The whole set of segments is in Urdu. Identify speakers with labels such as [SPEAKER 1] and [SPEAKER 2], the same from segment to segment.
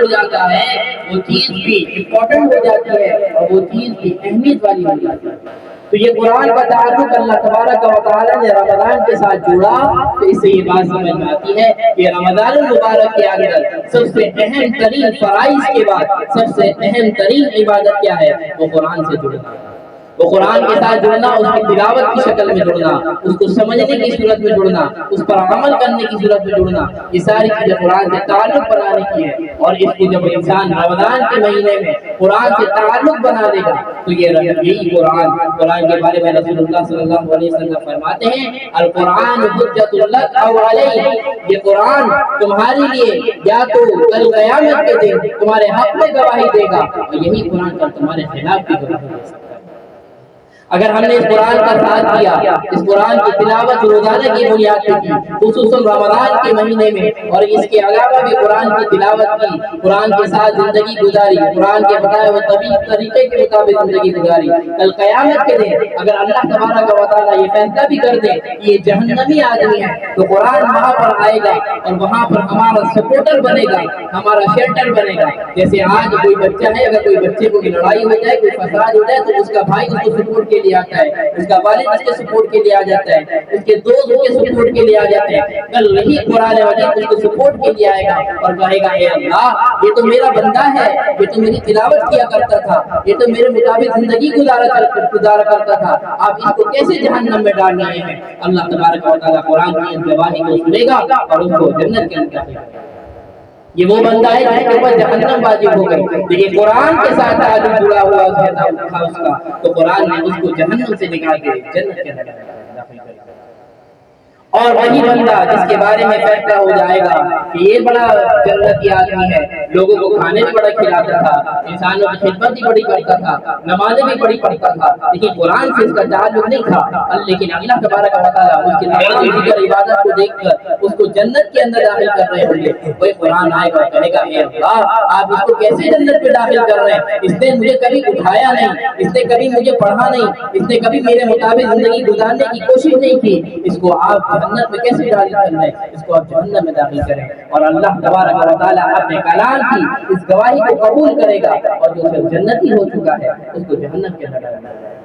[SPEAKER 1] ہو جاتا ہے وہ چیز بھی امپورٹنٹ ہو جاتی ہے اور وہ چیز بھی اہمیت والی ہو جاتی ہے۔ تو یہ قرآن کا تعلق اللہ تبارک و تعالیٰ نے رمضان کے ساتھ جوڑا، تو اس سے یہ بات سمجھ میں آتی ہے کہ رمضان المبارک کے اندر سب سے اہم ترین فرائض کے بعد سب سے اہم ترین عبادت کیا ہے؟ وہ قرآن سے جڑنا، وہ قرآن کے ساتھ جڑنا، اس کی تلاوت کی شکل میں جڑنا، اس کو سمجھنے کی صورت میں جڑنا، اس پر عمل کرنے کی صورت میں جڑنا، یہ ساری چیزیں قرآن سے تعلق بنانے کی ہے۔ اور اس کو جب انسان رمضان کے مہینے میں قرآن سے تعلق بنا دے گا تو یہی قرآن کے بارے میں رسول اللہ صلی اللہ علیہ وسلم فرماتے ہیں القرآن حجت لک او علیک، یہ قرآن تمہارے لیے یا تو کل قیامت کے دن تمہارے حق میں گواہی دے گا اور یہی قرآن کل تمہارے خلاف بھی گواہی دے سکتا ہے۔ اگر ہم نے اس قرآن کا ساتھ دیا، اس قرآن کی تلاوت روزانہ کی بنیاد پہ کی، خصوصاً رمضان کے مہینے میں، اور اس کے علاوہ بھی قرآن کی تلاوت کی، قرآن کے ساتھ زندگی گزاری، قرآن کے بتائے ہوئے طریقے کے مطابق زندگی گزاری، کل قیامت کے دن اگر اللہ تبارک و تعالیٰ یہ فیصلہ بھی کر دے کہ یہ جہنمی آدمی ہے تو قرآن وہاں پر آئے گا اور وہاں پر ہمارا سپورٹر بنے گا، ہمارا شیلٹر بنے گا۔ جیسے آج کوئی بچہ ہے، اگر کوئی بچے کو لڑائی ہو جائے، کوئی فساد ہو جائے، تو اس کا بھائی اس کو سپورٹ کے لیے آتا ہے، اس کا والد اس کے سپورٹ کے لیے آ جاتا ہے، اس کے دوست اس کے سپورٹ کے لیے آ جاتے ہیں۔ کل وہی قرآن مجید اس کو سپورٹ کے لیے آئے گا اور کہے گا اے اللہ، یہ تو میرا بندہ ہے، یہ تو میری تلاوت کیا کرتا تھا، یہ تو میرے مطابق زندگی گزارا کرتا تھا، آپ اس کو کیسے جہنم میں ڈال رہے ہیں؟ اللہ تبارک و تعالیٰ قرآن کی اس گواہی کو سنے گا اور اس کو جنت کے اندر داخل کرے گا۔ یہ وہ بندہ ہے جس کے اوپر جہنم واجب ہو گئی، لیکن قرآن کے ساتھ تعلق جڑا ہوا تھا اس کا، تو قرآن نے اس کو جہنم سے نکال کے جنت کے اندر داخل کر دیا۔ اور وہی بندہ جس کے بارے میں فیصلہ ہو جائے گا کہ یہ بڑا جنتی آدمی ہے، لوگوں کو کھانے بھی بڑا کھلاتا تھا، انسانوں کی خدمت بھی بڑی کرتا تھا، نمازیں بھی بڑی پڑھتا تھا، لیکن قرآن سے اس کا تعلق نہیں تھا، لیکن اللہ تبارک و تعالیٰ اس کی تمام دیگر عبادت کو دیکھ کر اس کو جنت کے اندر داخل کر رہے ہوں گے۔ وہی قرآن آئے گا کہے گا اے اللہ، آپ اس کو کیسے جنت میں داخل کر رہے ہیں؟ اس نے مجھے کبھی اٹھایا نہیں، اس نے کبھی مجھے پڑھا نہیں، اس نے کبھی میرے مطابق زندگی گزارنے کی کوشش نہیں کی، اس کو آپ جہنم میں کیسے داخل کرنا ہے؟ اس کو آپ جہنم میں داخل کریں۔ اور اللہ تبارک و تعالیٰ اپنے کلام کی اس گواہی کو قبول کرے گا اور جو جنتی ہو چکا ہے اس کو جہنم کے اندر ڈالے گا۔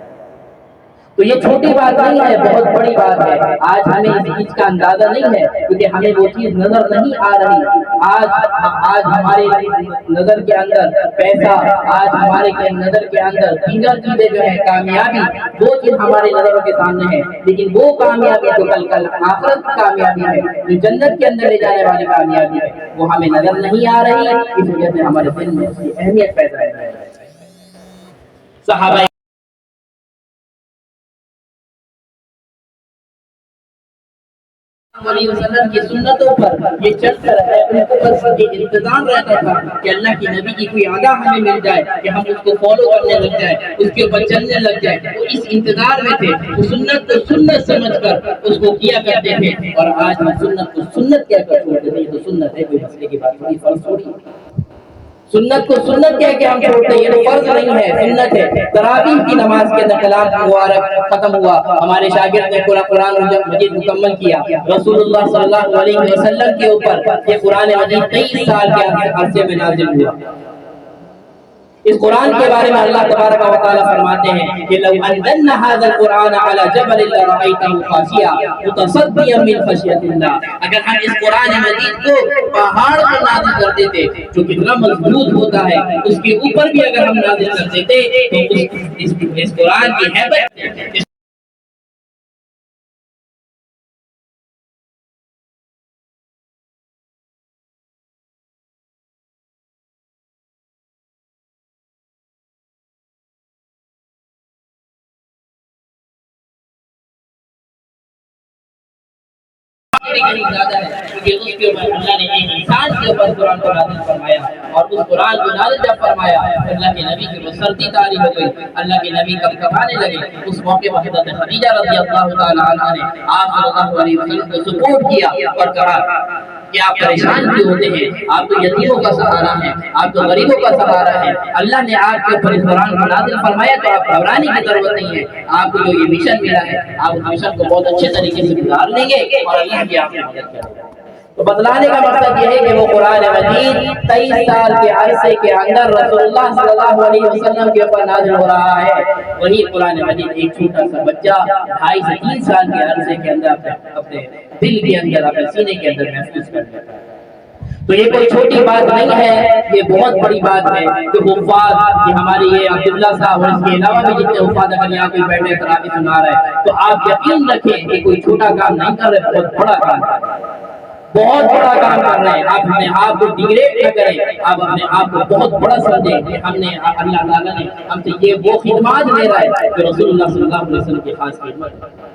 [SPEAKER 1] تو یہ چھوٹی بات نہیں ہے، بہت بڑی بات ہے۔ آج ہمیں اس چیز کا اندازہ نہیں ہے کیونکہ ہمیں وہ چیز نظر نہیں آ رہی۔ آج ہمارے نظر کے اندر پیسہ، آج ہمارے نظر کے اندر دیگر چیزیں جو ہے کامیابی، وہ چیز ہمارے نظروں کے سامنے ہے، لیکن وہ کامیابی جو کل آخرت کی کامیابی ہے، جو جنت کے اندر لے جانے والی کامیابی ہے، وہ ہمیں نظر نہیں آ رہی، اس وجہ سے ہمارے دل میں اس کی اہمیت پیدا ہے۔ صحابہ علیہ وسلم کی سنتوں پر یہ چل کر ہے، ان پر یہ انتظام رہتا تھا کہ اللہ کی نبی کی کوئی ادا ہمیں مل جائے کہ ہم اس کو فالو کرنے لگ جائیں، اس کے اوپر چلنے لگ جائیں۔ وہ اس انتظار میں تھے، وہ سنت کو سنت سمجھ کر اس کو کیا کرتے تھے، اور آج ہم سنت کو سنت کیا کر چھوڑ دیتے ہیں۔ تو سنت ہے کوئی مسئلے کی بات تھوڑی، فرض تھوڑی۔ سنت کو سنت کیا کہ ہم چھوڑتے ہیں، یہ تو فرض نہیں ہے، سنت ہے۔ تراویح کی نماز کے اندر کلام مبارک ختم ہوا، ہمارے شاگرد نے پورا قرآن مجید مکمل کیا، رسول اللہ صلی اللہ علیہ وسلم کے اوپر یہ قرآن مجید 23 سال کے عرصے میں نازل ہوا۔ اس قرآن کے بارے میں اللہ تبارک و تعالیٰ فرماتے ہیں کہ لو انزلنا هذا القرآن على جبل لرأيته خاشعا متصدعا من خشية الله، اگر ہم اس قرآن مجید کو پہاڑ پر نازل کر دیتے جو کتنا مضبوط ہوتا ہے، اس کے اوپر بھی اگر ہم نازل کر دیتے تو اس قرآن کی ہیبت زیادہ ہے، کیونکہ اس کے اوپر اللہ نے ایک انسان کے اوپر قرآن کو نازل فرمایا، اور اس قرآن کو نازل جب فرمایا اللہ کے نبی کی وہ سردی طاری ہو گئی، اللہ کے نبی کب کبانے لگے۔ اس موقع پر حضرت خدیجہ رضی اللہ تعالیٰ عنہ نے آپ صلی اللہ علیہ وسلم کو سپورٹ کیا اور کہا کہ آپ پریشان کیوں ہوتے ہیں، آپ تو یتیموں کا سہارا ہیں، آپ تو غریبوں کا سہارا ہیں، اللہ نے آپ کے اوپر اس قرآن کو نازل فرمایا تو آپ گھبرانے کی ضرورت نہیں ہے، آپ کو جو یہ مشن ملا ہے آپ اس مشن کو بہت اچھے طریقے سے گزار لیں گے اور اللہ کی آپ کی مدد کرے گا۔ تو بتلانے کا مقصد یہ ہے کہ وہ قرآن مجید 23 سال کے عرصے کے اندر رسول اللہ صلی اللہ علیہ وسلم کے اوپر نازل ہو رہا ہے، وہی قرآن مجید ایک چھوٹا سا بچہ 2.5 سے 3 سال کے عرصے کے اندر اپنے دل کے اندر، اپنے سینے کے اندر محفوظ کر لیتا ہے۔ تو یہ کوئی چھوٹی بات نہیں ہے، یہ بہت بڑی بات ہے کہ حفاظ، یہ ہمارے یہ عبداللہ صاحب اور اس کے علاوہ بھی جتنے حفاظ اگر یہاں کوئی بیٹھے تراویح سنا رہے ہیں تو آپ یقین رکھیں کہ کوئی چھوٹا کام نہیں کر رہے، بہت بڑا کام کر رہے ہیں، بہت بڑا کام کر رہے ہیں۔ آپ اپنے آپ کو ڈیگریڈ نہ کریں، آپ اپنے آپ کو بہت بڑا سمجھیں کہ ہم نے، اللہ تعالیٰ نے ہم سے یہ وہ خدمات لے رہا ہے جو رسول اللہ صلی اللہ علیہ وسلم کی خاص خدمت ہے۔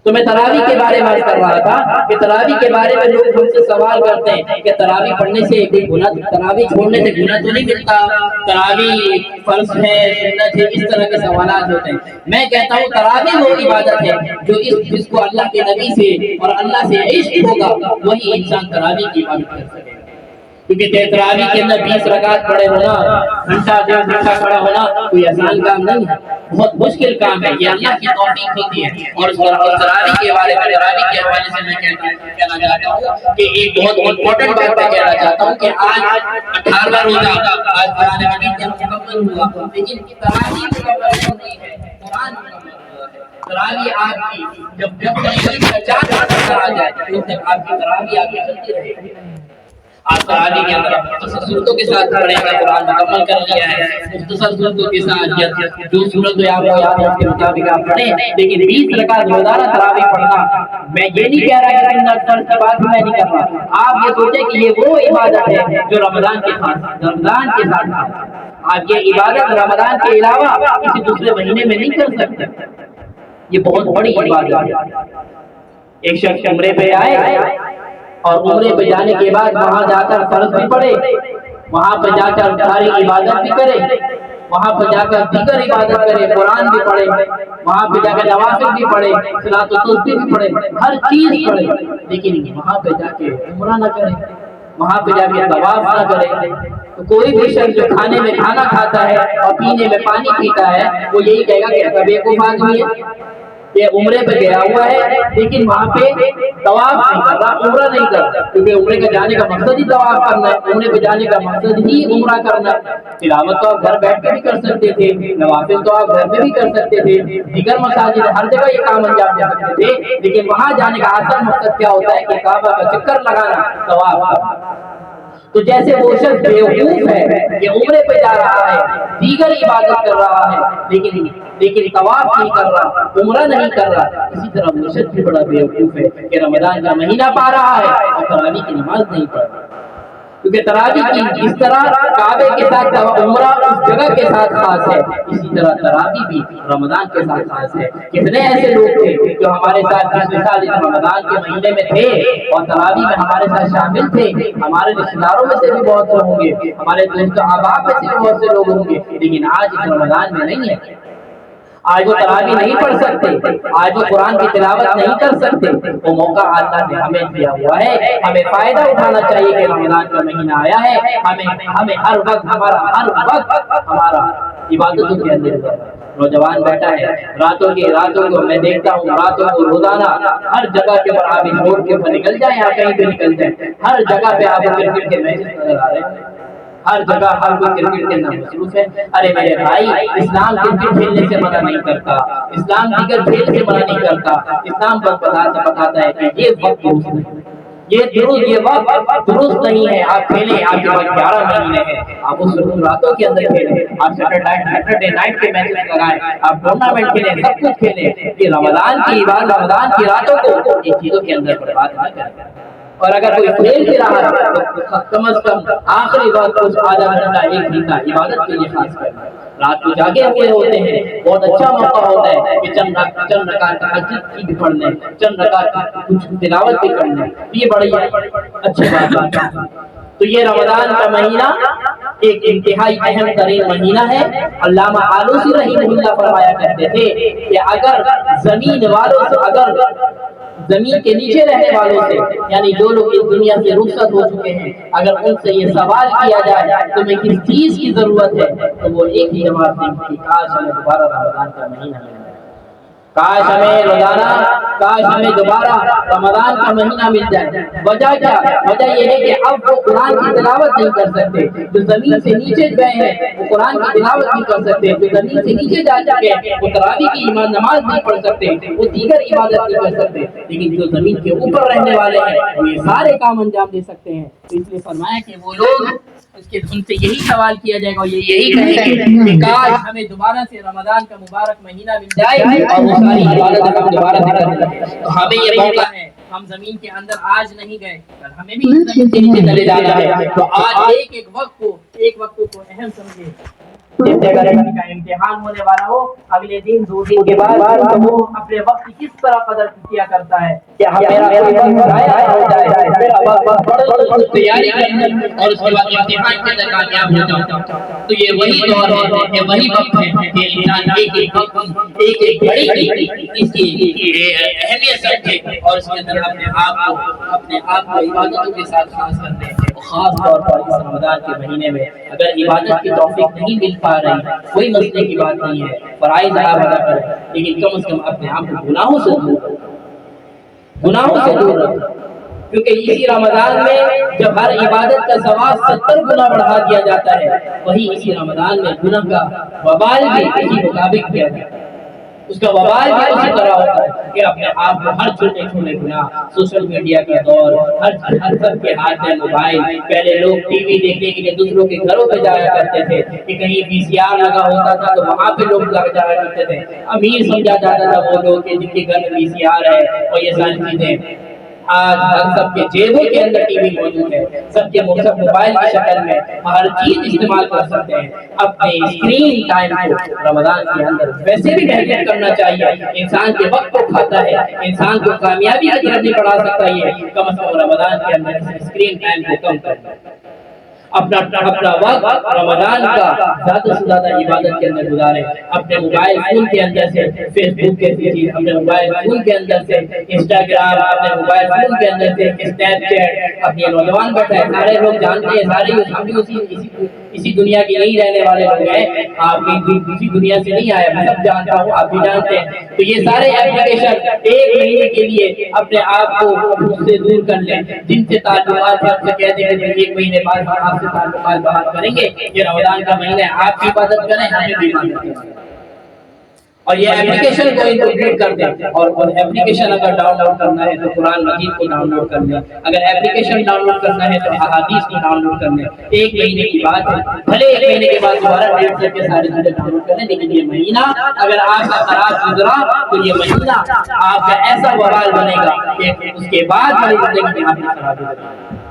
[SPEAKER 1] تو میں تراویح کے بارے میں کر رہا تھا کہ تراویح کے بارے میں لوگ ہم سے سوال کرتے ہیں کہ تراویح پڑھنے سے کوئی گناہ، تراویح چھوڑنے سے گناہ تو نہیں ملتا، تراویح فرض ہے، سنت ہے، اس طرح کے سوالات ہوتے ہیں۔ میں کہتا ہوں تراویح وہ عبادت ہے جو جس کو اللہ کے نبی سے اور اللہ سے عشق ہوگا وہی انسان تراویح کی عبادت کر سکے گا، کیونکہ تراویح کے اندر 20 رکعت پڑے ہونا، گھنٹہ 1.5 گھنٹہ کھڑا ہونا کوئی آسان کام نہیں ہے، بہت مشکل کام ہے، یہ اللہ کی توفیق ہوتی ہے۔ اور تراویح کے بارے میں، تراویح کے حوالے سے میں کہنا چاہتا ہوں کہ ایک بہت امپورٹنٹ بات میں کہنا چاہتا ہوں کہ آج 18واں روزہ، آج قرآن مجید جب مکمل ہوا، لیکن تراویح مکمل نہیں ہے، قرآن مکمل ہوا ہے۔ تراویح آپ کی جب تک 4 آ جائے تب تک آپ کی تراویح آپ کی چلتی رہے گی۔ آپ تراویح کے اندر مختصر صورتوں کے ساتھ پڑھیں گے، قرآن مکمل کر لیا ہے، مختصر صورتوں کے ساتھ جو صورت آپ کو یاد ہے اس کے مطابق آپ پڑھیں، لیکن 20 رکعت روزانہ تراویح پڑھنا، میں یہ نہیں کہہ رہا کہ سنت فرض کی بات میں نہیں کر رہا، آپ یہ سوچیں کہ یہ وہ عبادت ہے جو رمضان کے ساتھ، رمضان کے ساتھ آپ یہ عبادت رمضان کے علاوہ کسی دوسرے مہینے میں نہیں کر سکتے، یہ بہت بڑی عبادت ہے۔ ایک شخص عمرے پہ آئے اور عمرے پہ جانے کے بعد وہاں جا کر فرض بھی پڑھے، وہاں پہ جا کر ساری عبادت بھی کرے، وہاں پہ جا کر دیگر عبادت کرے، قرآن بھی پڑھے، وہاں پہ جا کر نوافل بھی پڑھے، صلاۃ التسبیح بھی پڑھے، ہر چیز پڑھے، لیکن وہاں پہ جا کے عمرہ نہ کرے، وہاں پہ جا کے طواف نہ کرے، تو کوئی بھی شخص جو کھانے میں کھانا کھاتا ہے اور پینے میں پانی پیتا ہے وہ یہی کہے گا کہ ایسا بیوقوف آدمی ہے، یہ عمرے پہ گیا ہوا ہے لیکن وہاں پہ طواف نہیں کر رہا، عمرہ نہیں کر رہا، کیونکہ عمرے کا جانے کا مقصد ہی طواف کرنا ہے، عمرے پہ جانے کا مقصد ہی عمرہ کرنا ہے۔ تلاوت تو آپ گھر بیٹھ کے بھی کر سکتے تھے، نوافل تو آپ گھر میں بھی کر سکتے تھے، دیگر مساجد ہر جگہ یہ کام انجام دے سکتے تھے، لیکن وہاں جانے کا اصل مقصد کیا ہوتا ہے کہ کعبہ کا چکر لگانا، طواف کرنا۔ تو جیسے وہ شخص بیوقوف ہے، یہ عمرے پہ جا رہا ہے، دیگر عبادت کر رہا ہے، لیکن طواف نہیں کر رہا، عمرہ نہیں کر رہا، اسی طرح وہ شخص بھی بڑا بیوقوف ہے کہ رمضان کا مہینہ پا رہا ہے اور تراویح کی نماز نہیں پڑھ رہا، کیونکہ تراویح کی جس طرح کعبے کے ساتھ عمرہ اس جگہ کے ساتھ خاص ہے، اسی طرح تراویح بھی رمضان کے ساتھ خاص ہے۔ کتنے ایسے لوگ تھے جو ہمارے ساتھ پچھلے سال اس رمضان کے مہینے میں تھے اور تراویح میں ہمارے ساتھ شامل تھے، ہمارے رشتہ داروں میں سے بھی بہت سے ہوں گے، ہمارے دوست احباب میں سے بھی بہت سے لوگ ہوں گے، لیکن آج اس رمضان میں نہیں ہے، آج وہ تراویح نہیں پڑھ سکتے، آج وہ قرآن کی تلاوت نہیں کر سکتے، وہ موقع اللہ نے ہمیں دیا ہوا ہے، ہمیں فائدہ اٹھانا چاہیے کہ رمضان کا مہینہ آیا ہے، ہمیں ہر وقت ہمارا عبادتوں کے اندر نوجوان بیٹھا ہے، راتوں کو میں دیکھتا ہوں، راتوں کو روزانہ ہر جگہ کے اوپر آپ اس روڈ کے اوپر نکل جائیں یا کہیں پہ نکل جائیں، ہر جگہ پہ آپ کو کرکٹ کے میچ نظر آ رہے ہیں، ہر جگہ ہر کوئی کرکٹ کے اندر مصروف ہے۔ ارے میرے بھائی، اسلام کرکٹ کھیلنے سے منع نہیں کرتا، اسلام دیگر کھیل سے منع نہیں کرتا، اسلام بتاتا ہے کہ یہ وقت درست نہیں، یہ وقت درست نہیں ہے، آپ کھیلیں، آپ کے پاس 11 مہینے ہیں، آپ اس راتوں کے اندر کھیلیں، آپ سیٹرڈے نائٹ کے میچز لگائیں، آپ ٹورنامنٹ کھیلیں، سب کچھ کھیلیں، یہ رمضان کی عبادت، رمضان کی راتوں کو ان چیزوں کے اندر برباد نہ کریں۔ اور اگر کوئی کھیل بھی رہا ہے تو کم از کم آخری وقت اس آدھا گھنٹہ 1 گھنٹہ عبادت کے لیے خاص کرنا، رات کو جاگے ہوئے ہوتے ہیں، بہت اچھا موقع ہوتا ہے کہ چند رکعت تہجد کی بھی پڑھ لیں، چند رکعت کچھ تلاوت بھی کر لیں، یہ بڑی اچھی بات ہے۔ تو یہ رمضان کا مہینہ ایک انتہائی اہم ترین مہینہ ہے۔ علامہ آلوسی رحمہ اللہ فرمایا کرتے تھے کہ اگر زمین کے نیچے رہنے والوں سے، یعنی جو لوگ اس دنیا سے رخصت ہو چکے ہیں، اگر ان سے یہ سوال کیا جائے تمہیں کس چیز کی ضرورت ہے تو وہ ایک ہی جواب دیں کہ کاش ہمیں دوبارہ رمضان کا مہینہ مل جائے، کاش ہمیں روزانہ، کاش ہمیں دوبارہ رمضان کا مہینہ مل جائے۔ وجہ کیا؟ وجہ یہ ہے کہ اب وہ قرآن کی تلاوت نہیں کر سکتے، جو زمین سے نیچے گئے ہیں وہ قرآن کی تلاوت نہیں کر سکتے، جو زمین سے نیچے جا چکے ہیں وہ تراویح کی نماز نہیں پڑھ سکتے، وہ دیگر عبادت نہیں کر سکتے، لیکن جو زمین کے اوپر رہنے والے ہیں وہ یہ سارے کام انجام دے سکتے ہیں۔ تو اس لیے فرمایا کہ وہ لوگ ان سے یہی سوال کیا جائے گا اور یہی کہیں گے کہ کاش ہمیں دوبارہ سے رمضان کا مبارک مہینہ مل جائے اور وہ ساری عبادت ہم دوبارہ سے کرنے لگے۔ تو ہمیں یہ موقع ہے، ہم زمین کے اندر آج نہیں گئے، ہمیں بھی زمین سے نیچے چلے جانا ہے، تو آج ایک وقت کو اہم سمجھے۔ جیسے اگر کسی کا امتحان ہونے والا ہو اگلے دن 2 دن کے بعد، تو وہ اپنے وقت کی کس طرح قدر کیا کرتا ہے کہ میرا کوئی وقت ضائع نہ ہو جائے، میرا وقت تیاری کرنا اور اس کے بعد امتحان کے اندر کامیاب ہو جاؤں۔ تو یہ وہی دور ہے، یہ وہی وقت ہے کہ انسان ایک بڑی اس کی اہمیت سمجھے اور اس کے اندر اپنے آپ کو عبادتوں کے ساتھ خاص کر دے۔ خاص طور پر اس رمضان کے مہینے میں اگر عبادت کی توفیق نہیں مل پا رہی، کوئی مسئلے کی بات نہیں ہے، فرائض ادا کریں، لیکن کم از کم اپنے آپ کو گناہوں سے دور رکھیں، کیونکہ اسی رمضان میں جب ہر عبادت کا ثواب 70 گنا بڑھا دیا جاتا ہے، وہی اسی رمضان میں گناہ کا وبال بھی اسی مطابق کیا جاتا ہے، اس کا وبال بھی اسی طرح ہوتا ہے کہ اپنے آپ کو ہر چھوٹے چھوٹے گناہ، سوشل میڈیا کا دور، ہر سب کے ہاتھ میں موبائل، پہلے لوگ ٹی وی دیکھنے کے لیے دوسروں کے گھروں پہ جایا کرتے تھے کہ کہیں VCR لگا ہوتا تھا تو وہاں پہ لوگ لگ جایا کرتے تھے، امیر سمجھا جاتا تھا وہ لوگ کہ جن کے گھر میں VCR ہے اور یہ ساری چیزیں۔ آج ہر سب کے جیبوں کے اندر ٹی وی موجود ہے، سب کے موبائل کی شکل میں ہر چیز استعمال کر سکتے ہیں۔ اپنے اسکرین ٹائم کو رمضان کے اندر ویسے بھی محدود کرنا چاہیے، انسان کے وقت کو کھاتا ہے، انسان کو کامیابی کی طرف نہیں بڑھا سکتا، یہ کم از کم رمضان کے اندر اسکرین ٹائم کو کم کرنا، اپنا وقت رمضان کا زیادہ سے زیادہ عبادت کے اندر گزارے، اپنے موبائل فون کے اندر سے فیس بک کے چیز، اپنے موبائل فون کے اندر سے انسٹاگرام، اپنے موبائل فون کے اندر سے اسنیپ چیٹ، اب یہ نوجوان بیٹھا ہے، سارے لوگ جانتے ہیں، سارے ہم بھی اسی دنیا کے نہیں رہنے والے لوگ ہیں، آپ بھی کسی دنیا سے نہیں آئے، میں سب جانتا ہوں، آپ بھی جانتے ہیں، تو یہ سارے اپلیکیشن 1 مہینے کے لیے اپنے آپ کو اس سے دور کر لیں، جن سے تعلقات ہیں ان سے کہہ دیں کہ 1 مہینے بعد آپ سے تعلقات بحال کریں گے، یہ رمضان کا مہینہ ہے، آپ کی عبادت کریں، ہمیں بھی عبادت کریں، اور یہ اپلیکیشن کو انٹیگریٹ کر دیں، اور اپلیکیشن اگر ڈاؤن لوڈ کرنا ہے تو قرآن مجید کو ڈاؤن لوڈ کر لیں، اگر اپلیکیشن ڈاؤن لوڈ کرنا ہے تو احادیث کو ڈاؤن لوڈ کر لیں، 1 مہینے کی بات ہے، بھلے 1 مہینے کے بعد دوبارہ ڈیٹ کر کے ساری چیزیں ڈاؤن لوڈ کر لیں، لیکن یہ مہینہ اگر آپ کا خراب گزرا تو یہ مہینہ آپ کا ایسا وبال بنے گا کہ اس کے بعد والی زندگی میں آپ کی خرابی ہوگی۔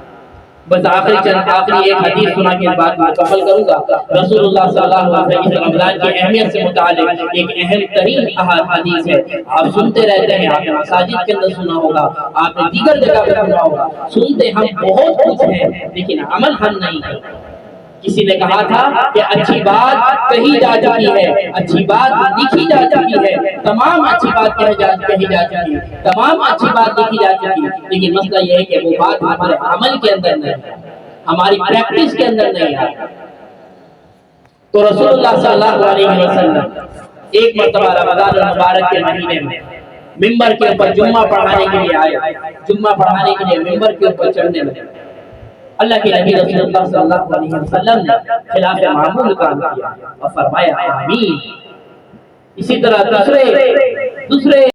[SPEAKER 1] بس آخری ایک حدیث سنا کے بعد مکمل کروں گا۔ رسول اللہ صلی اللہ علیہ وسلم رمضان کی اہمیت سے متعلق ایک اہم ترین حدیث ہے، آپ سنتے رہتے ہیں، آپ نے مساجد کے اندر سنا ہوگا، آپ نے دیگر جگہ پہ سنا ہوگا، سنتے ہم بہت کچھ ہیں لیکن عمل ہم نہیں کرتے۔ کسی نے کہا تھا کہ اچھی بات کہی جا چکی ہے، اچھی بات لکھی جا چکی ہے، تمام اچھی بات کہی جا چکی ہے، تمام اچھی بات لکھی جا چکی ہے، لیکن مسئلہ یہ ہے کہ وہ بات ہمارے عمل کے اندر نہیں ہے، ہماری پریکٹس کے اندر نہیں ہے۔ تو رسول اللہ صلی اللہ علیہ وسلم ایک مرتبہ رمضان المبارک کے مہینے میں ممبر کے اوپر جمعہ پڑھانے کے لیے آئے، جمعہ پڑھانے کے لیے ممبر کے اوپر چڑھنے لگے، اللہ کے نبی رسول اللہ صلی اللہ علیہ وسلم نے خلاف معمول کام کیا اور فرمایا آمین۔ اسی طرح دوسرے